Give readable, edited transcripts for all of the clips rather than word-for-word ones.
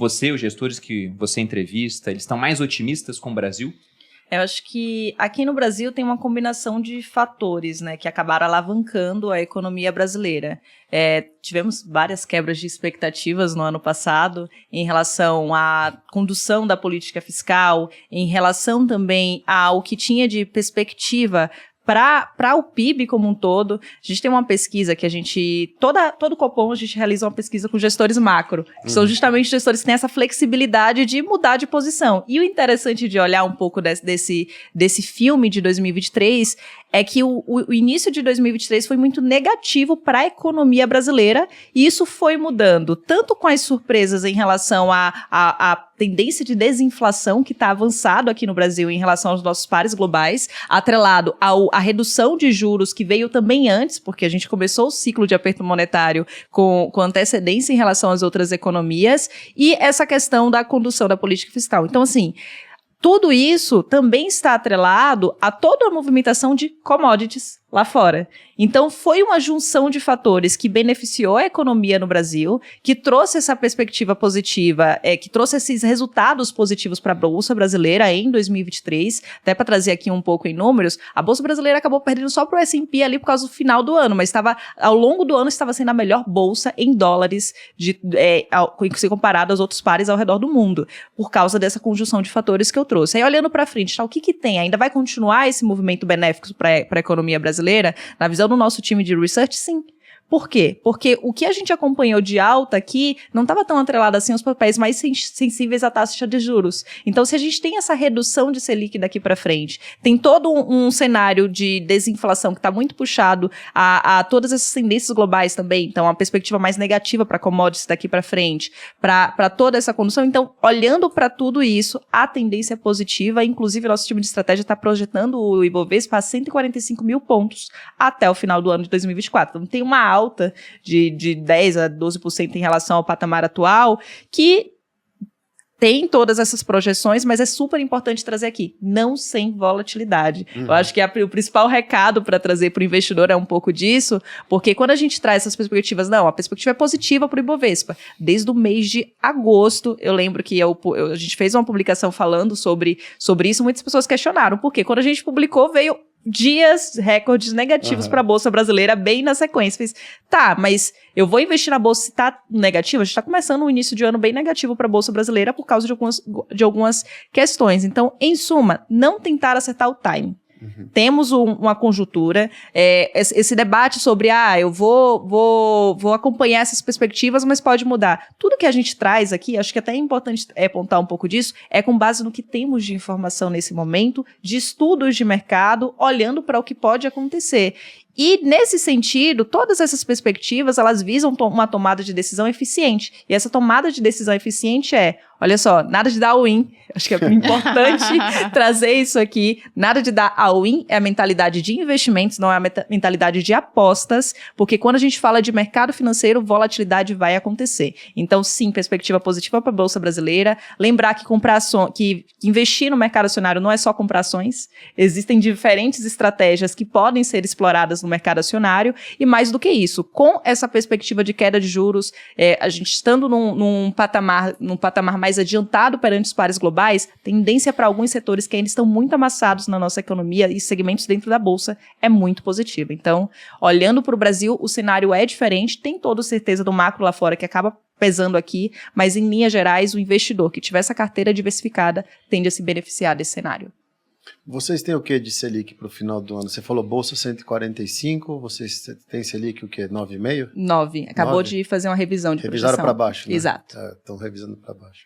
Você, os gestores que você entrevista, eles estão mais otimistas com o Brasil? Eu acho que aqui no Brasil tem uma combinação de fatores, né, que acabaram alavancando a economia brasileira. Tivemos várias quebras de expectativas no ano passado em relação à condução da política fiscal, em relação também ao que tinha de perspectiva para o PIB como um todo. A gente tem uma pesquisa que todo Copom a gente realiza uma pesquisa com gestores macro, que são justamente gestores que têm essa flexibilidade de mudar de posição. E o interessante de olhar um pouco desse filme de 2023 é que o início de 2023 foi muito negativo para a economia brasileira, e isso foi mudando, tanto com as surpresas em relação à tendência de desinflação que está avançado aqui no Brasil em relação aos nossos pares globais, atrelado à redução de juros que veio também antes, porque a gente começou o ciclo de aperto monetário com antecedência em relação às outras economias, e essa questão da condução da política fiscal. Então, assim, tudo isso também está atrelado a toda a movimentação de commodities lá fora. Então, foi uma junção de fatores que beneficiou a economia no Brasil, que trouxe essa perspectiva positiva, que trouxe esses resultados positivos para a Bolsa Brasileira em 2023. Até para trazer aqui um pouco em números, a Bolsa Brasileira acabou perdendo só para o S&P ali por causa do final do ano, mas ao longo do ano estava sendo a melhor bolsa em dólares, se comparado aos outros pares ao redor do mundo, por causa dessa conjunção de fatores que eu trouxe. Aí, olhando para frente, o que tem? Ainda vai continuar esse movimento benéfico para a economia brasileira? Na visão do nosso time de research, sim. Por quê? Porque o que a gente acompanhou de alta aqui não estava tão atrelado assim aos papéis mais sensíveis à taxa de juros. Então, se a gente tem essa redução de Selic daqui para frente, tem todo um cenário de desinflação que está muito puxado a todas essas tendências globais também, então a perspectiva mais negativa para commodities daqui para frente, para toda essa condução. Então, olhando para tudo isso, a tendência é positiva, inclusive nosso time de estratégia está projetando o Ibovespa a 145 mil pontos até o final do ano de 2024. Então, tem uma alta de 10% a 12% em relação ao patamar atual, que tem todas essas projeções, mas é super importante trazer aqui, não sem volatilidade. Eu acho que o principal recado para trazer para o investidor é um pouco disso, porque quando a gente traz essas perspectivas, a perspectiva é positiva para o Ibovespa. Desde o mês de agosto, eu lembro que a gente fez uma publicação falando sobre isso, muitas pessoas questionaram, porque quando a gente publicou, veio dias recordes negativos para a Bolsa Brasileira bem na sequência. Mas eu vou investir na Bolsa se está negativa? A gente está começando um início de ano bem negativo para a Bolsa Brasileira por causa de algumas questões. Então, em suma, não tentar acertar o timing. Temos uma conjuntura, esse debate sobre, eu vou acompanhar essas perspectivas, mas pode mudar. Tudo que a gente traz aqui, acho que até é importante apontar um pouco disso, é com base no que temos de informação nesse momento, de estudos de mercado, olhando para o que pode acontecer. E, nesse sentido, todas essas perspectivas, elas visam uma tomada de decisão eficiente. E essa tomada de decisão eficiente olha só, nada de dar all-in. Acho que é importante trazer isso aqui. Nada de dar all-in é a mentalidade de investimentos, não é a mentalidade de apostas, porque quando a gente fala de mercado financeiro, volatilidade vai acontecer. Então, sim, perspectiva positiva para a Bolsa Brasileira. Lembrar que investir no mercado acionário não é só comprar ações. Existem diferentes estratégias que podem ser exploradas no mercado acionário, e mais do que isso, com essa perspectiva de queda de juros, a gente estando num patamar mais adiantado perante os pares globais, tendência para alguns setores que ainda estão muito amassados na nossa economia e segmentos dentro da Bolsa é muito positiva. Então, olhando para o Brasil, o cenário é diferente, tem toda certeza do macro lá fora que acaba pesando aqui, mas em linhas gerais, o investidor que tiver essa carteira diversificada tende a se beneficiar desse cenário. Vocês têm o que de Selic para o final do ano? Você falou Bolsa 145, vocês têm Selic o quê? 9,5? 9. Acabou de fazer uma revisão de projeção. Revisaram para baixo, né? Exato. Estão revisando para baixo.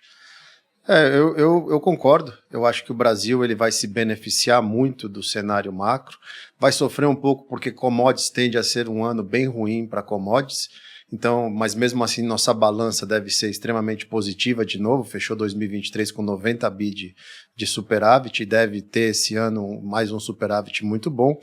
Eu concordo. Eu acho que o Brasil ele vai se beneficiar muito do cenário macro. Vai sofrer um pouco porque commodities tende a ser um ano bem ruim para commodities. Então, mas mesmo assim, nossa balança deve ser extremamente positiva de novo. Fechou 2023 com 90 bi de superávit e deve ter esse ano mais um superávit muito bom.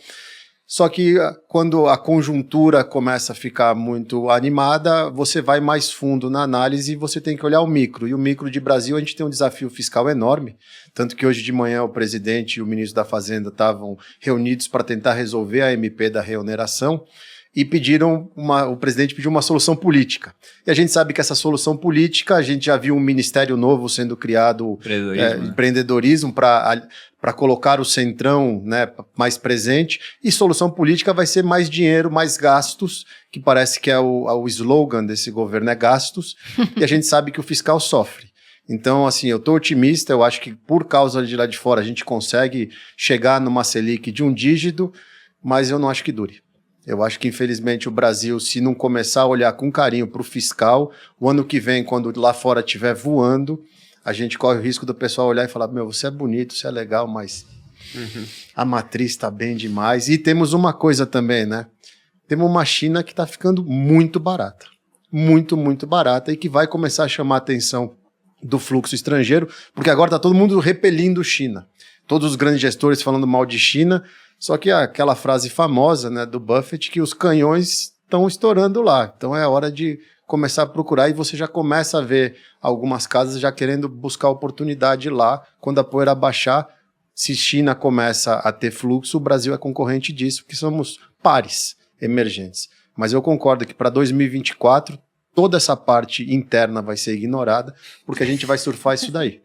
Só que quando a conjuntura começa a ficar muito animada, você vai mais fundo na análise e você tem que olhar o micro. E o micro de Brasil, a gente tem um desafio fiscal enorme. Tanto que hoje de manhã o presidente e o ministro da Fazenda estavam reunidos para tentar resolver a MP da reoneração. e o presidente pediu uma solução política. E a gente sabe que essa solução política, a gente já viu um ministério novo sendo criado, empreendedorismo, para colocar o centrão, né, mais presente, e solução política vai ser mais dinheiro, mais gastos, que parece que é o slogan desse governo, é gastos, e a gente sabe que o fiscal sofre. Então, assim, eu estou otimista, eu acho que por causa de lá de fora a gente consegue chegar numa Selic de 1 dígito, mas eu não acho que dure. Eu acho que, infelizmente, o Brasil, se não começar a olhar com carinho para o fiscal, o ano que vem, quando lá fora estiver voando, a gente corre o risco do pessoal olhar e falar, você é bonito, você é legal, mas a matriz está bem demais. E temos uma coisa também, né? Temos uma China que está ficando muito barata. Muito, muito barata e que vai começar a chamar a atenção do fluxo estrangeiro, porque agora está todo mundo repelindo China. Todos os grandes gestores falando mal de China, só que aquela frase famosa, né, do Buffett, que os canhões estão estourando lá. Então é hora de começar a procurar e você já começa a ver algumas casas já querendo buscar oportunidade lá. Quando a poeira baixar, se China começa a ter fluxo, o Brasil é concorrente disso, porque somos pares emergentes. Mas eu concordo que para 2024, toda essa parte interna vai ser ignorada, porque a gente vai surfar isso daí.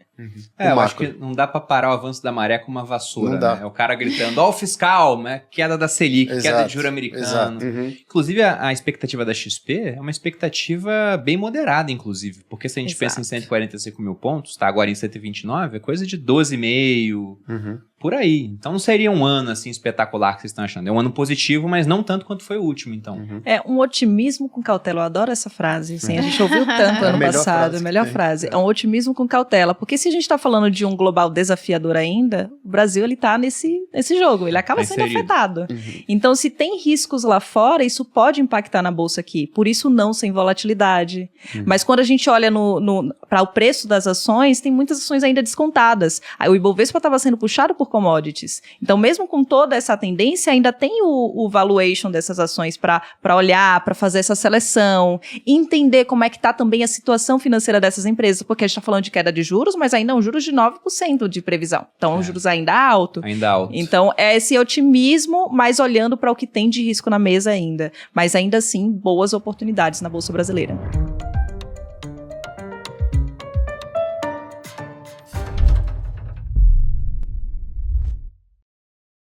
Eu acho que não dá para parar o avanço da maré com uma vassoura, Não dá. né? É o cara gritando, ó o fiscal, né? Queda da Selic, Exato, queda de juro americano. exato. Inclusive, a expectativa da XP é uma expectativa bem moderada, inclusive, porque se a gente pensa em 145 mil pontos, tá agora em 129, é coisa de 12,5, por aí. Então não seria um ano assim espetacular que vocês estão achando. É um ano positivo, mas não tanto quanto foi o último, então. É um otimismo com cautela. Eu adoro essa frase. Assim, a gente ouviu tanto ano passado. A melhor frase. É um otimismo com cautela. Porque se a gente está falando de um global desafiador ainda, o Brasil ele está nesse jogo. Ele acaba sendo afetado. Então, se tem riscos lá fora, isso pode impactar na bolsa aqui. Por isso, não sem volatilidade. Mas quando a gente olha para o preço das ações, tem muitas ações ainda descontadas. Aí, o Ibovespa estava sendo puxado por commodities. Então, mesmo com toda essa tendência, ainda tem o valuation dessas ações para olhar, para fazer essa seleção, entender como é que está também a situação financeira dessas empresas, porque a gente está falando de queda de juros, mas ainda é um juros de 9% de previsão. Então, os juros ainda alto. Ainda alto. Então, é esse otimismo, mas olhando para o que tem de risco na mesa ainda. Mas ainda assim, boas oportunidades na Bolsa Brasileira.